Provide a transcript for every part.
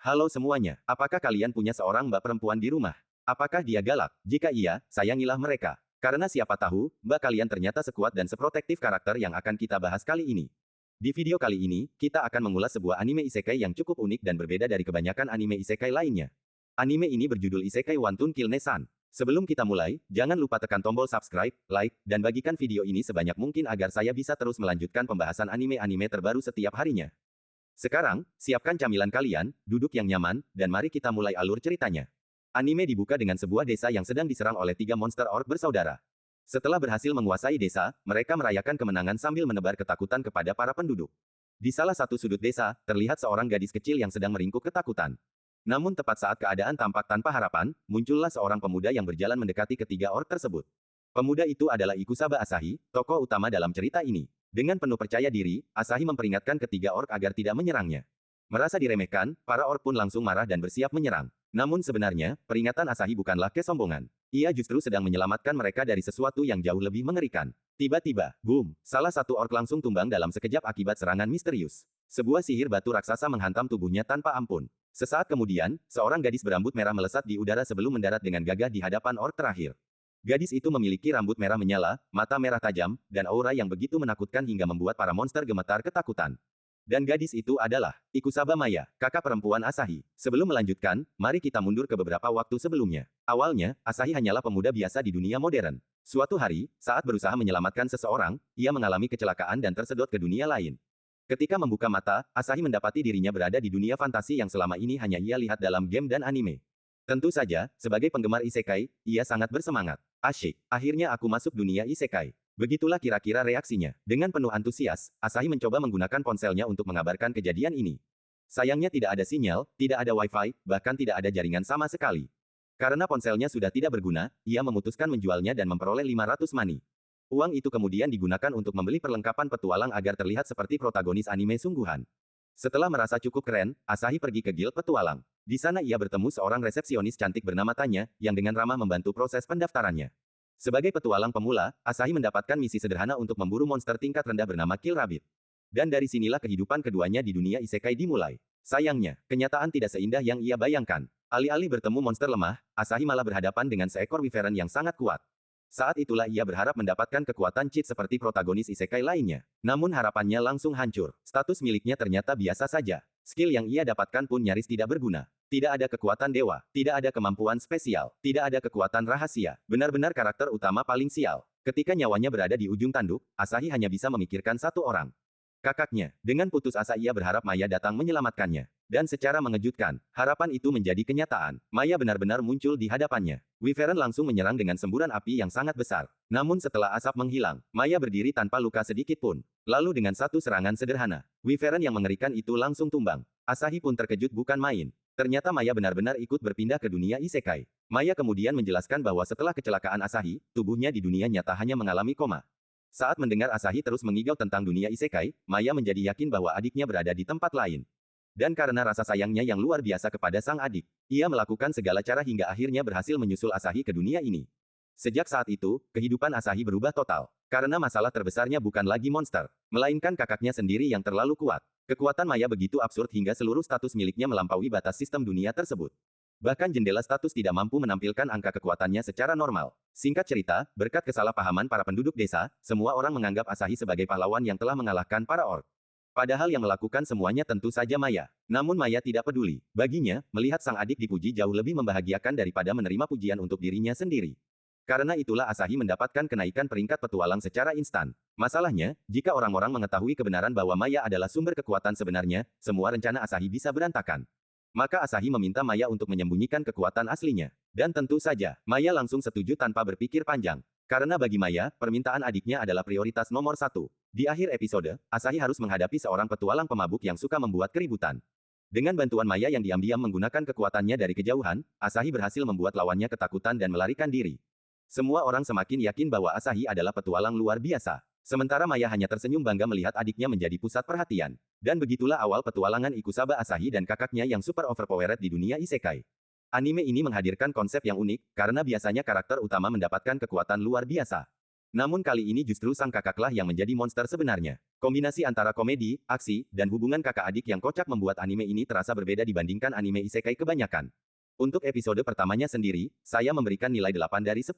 Halo semuanya, apakah kalian punya seorang mbak perempuan di rumah? Apakah dia galak? Jika iya, sayangilah mereka. Karena siapa tahu, mbak kalian ternyata sekuat dan seprotektif karakter yang akan kita bahas kali ini. Di video kali ini, kita akan mengulas sebuah anime isekai yang cukup unik dan berbeda dari kebanyakan anime isekai lainnya. Anime ini berjudul Isekai One Tun Kill Nesan. Sebelum kita mulai, jangan lupa tekan tombol subscribe, like, dan bagikan video ini sebanyak mungkin agar saya bisa terus melanjutkan pembahasan anime-anime terbaru setiap harinya. Sekarang, siapkan camilan kalian, duduk yang nyaman, dan mari kita mulai alur ceritanya. Anime dibuka dengan sebuah desa yang sedang diserang oleh 3 monster orc bersaudara. Setelah berhasil menguasai desa, mereka merayakan kemenangan sambil menebar ketakutan kepada para penduduk. Di salah satu sudut desa, terlihat seorang gadis kecil yang sedang meringkuk ketakutan. Namun tepat saat keadaan tampak tanpa harapan, muncullah seorang pemuda yang berjalan mendekati ketiga orc tersebut. Pemuda itu adalah Ikusaba Asahi, tokoh utama dalam cerita ini. Dengan penuh percaya diri, Asahi memperingatkan ketiga orc agar tidak menyerangnya. Merasa diremehkan, para orc pun langsung marah dan bersiap menyerang. Namun sebenarnya, peringatan Asahi bukanlah kesombongan. Ia justru sedang menyelamatkan mereka dari sesuatu yang jauh lebih mengerikan. Tiba-tiba, boom, salah satu orc langsung tumbang dalam sekejap akibat serangan misterius. Sebuah sihir batu raksasa menghantam tubuhnya tanpa ampun. Sesaat kemudian, seorang gadis berambut merah melesat di udara sebelum mendarat dengan gagah di hadapan orc terakhir. Gadis itu memiliki rambut merah menyala, mata merah tajam, dan aura yang begitu menakutkan hingga membuat para monster gemetar ketakutan. Dan gadis itu adalah Ikusaba Maya, kakak perempuan Asahi. Sebelum melanjutkan, mari kita mundur ke beberapa waktu sebelumnya. Awalnya, Asahi hanyalah pemuda biasa di dunia modern. Suatu hari, saat berusaha menyelamatkan seseorang, ia mengalami kecelakaan dan tersedot ke dunia lain. Ketika membuka mata, Asahi mendapati dirinya berada di dunia fantasi yang selama ini hanya ia lihat dalam game dan anime. Tentu saja, sebagai penggemar isekai, ia sangat bersemangat. Asyik, akhirnya aku masuk dunia isekai. Begitulah kira-kira reaksinya. Dengan penuh antusias, Asahi mencoba menggunakan ponselnya untuk mengabarkan kejadian ini. Sayangnya tidak ada sinyal, tidak ada wifi, bahkan tidak ada jaringan sama sekali. Karena ponselnya sudah tidak berguna, ia memutuskan menjualnya dan memperoleh 500 mani. Uang itu kemudian digunakan untuk membeli perlengkapan petualang agar terlihat seperti protagonis anime sungguhan. Setelah merasa cukup keren, Asahi pergi ke guild petualang. Di sana ia bertemu seorang resepsionis cantik bernama Tanya, yang dengan ramah membantu proses pendaftarannya. Sebagai petualang pemula, Asahi mendapatkan misi sederhana untuk memburu monster tingkat rendah bernama Kill Rabbit. Dan dari sinilah kehidupan keduanya di dunia isekai dimulai. Sayangnya, kenyataan tidak seindah yang ia bayangkan. Alih-alih bertemu monster lemah, Asahi malah berhadapan dengan seekor wyvern yang sangat kuat. Saat itulah ia berharap mendapatkan kekuatan cheat seperti protagonis isekai lainnya. Namun harapannya langsung hancur. Status miliknya ternyata biasa saja. Skill yang ia dapatkan pun nyaris tidak berguna. Tidak ada kekuatan dewa, tidak ada kemampuan spesial, tidak ada kekuatan rahasia. Benar-benar karakter utama paling sial. Ketika nyawanya berada di ujung tanduk, Asahi hanya bisa memikirkan satu orang. Kakaknya. Dengan putus asa ia berharap Maya datang menyelamatkannya. Dan secara mengejutkan, harapan itu menjadi kenyataan. Maya benar-benar muncul di hadapannya. Wyvern langsung menyerang dengan semburan api yang sangat besar. Namun setelah asap menghilang, Maya berdiri tanpa luka sedikit pun. Lalu dengan satu serangan sederhana, Wyvern yang mengerikan itu langsung tumbang. Asahi pun terkejut bukan main. Ternyata Maya benar-benar ikut berpindah ke dunia isekai. Maya kemudian menjelaskan bahwa setelah kecelakaan Asahi, tubuhnya di dunia nyata hanya mengalami koma. Saat mendengar Asahi terus mengigau tentang dunia isekai, Maya menjadi yakin bahwa adiknya berada di tempat lain. Dan karena rasa sayangnya yang luar biasa kepada sang adik, ia melakukan segala cara hingga akhirnya berhasil menyusul Asahi ke dunia ini. Sejak saat itu, kehidupan Asahi berubah total. Karena masalah terbesarnya bukan lagi monster, melainkan kakaknya sendiri yang terlalu kuat. Kekuatan Maya begitu absurd hingga seluruh status miliknya melampaui batas sistem dunia tersebut. Bahkan jendela status tidak mampu menampilkan angka kekuatannya secara normal. Singkat cerita, berkat kesalahpahaman para penduduk desa, semua orang menganggap Asahi sebagai pahlawan yang telah mengalahkan para orc. Padahal yang melakukan semuanya tentu saja Maya. Namun Maya tidak peduli. Baginya, melihat sang adik dipuji jauh lebih membahagiakan daripada menerima pujian untuk dirinya sendiri. Karena itulah Asahi mendapatkan kenaikan peringkat petualang secara instan. Masalahnya, jika orang-orang mengetahui kebenaran bahwa Maya adalah sumber kekuatan sebenarnya, semua rencana Asahi bisa berantakan. Maka Asahi meminta Maya untuk menyembunyikan kekuatan aslinya. Dan tentu saja, Maya langsung setuju tanpa berpikir panjang. Karena bagi Maya, permintaan adiknya adalah prioritas nomor 1. Di akhir episode, Asahi harus menghadapi seorang petualang pemabuk yang suka membuat keributan. Dengan bantuan Maya yang diam-diam menggunakan kekuatannya dari kejauhan, Asahi berhasil membuat lawannya ketakutan dan melarikan diri. Semua orang semakin yakin bahwa Asahi adalah petualang luar biasa. Sementara Maya hanya tersenyum bangga melihat adiknya menjadi pusat perhatian. Dan begitulah awal petualangan Ikusaba Asahi dan kakaknya yang super overpowered di dunia isekai. Anime ini menghadirkan konsep yang unik, karena biasanya karakter utama mendapatkan kekuatan luar biasa. Namun kali ini justru sang kakaklah yang menjadi monster sebenarnya. Kombinasi antara komedi, aksi, dan hubungan kakak adik yang kocak membuat anime ini terasa berbeda dibandingkan anime isekai kebanyakan. Untuk episode pertamanya sendiri, saya memberikan nilai 8 dari 10.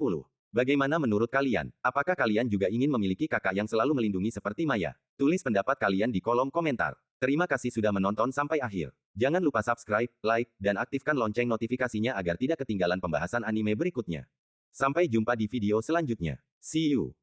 Bagaimana menurut kalian? Apakah kalian juga ingin memiliki kakak yang selalu melindungi seperti Maya? Tulis pendapat kalian di kolom komentar. Terima kasih sudah menonton sampai akhir. Jangan lupa subscribe, like, dan aktifkan lonceng notifikasinya agar tidak ketinggalan pembahasan anime berikutnya. Sampai jumpa di video selanjutnya. See you.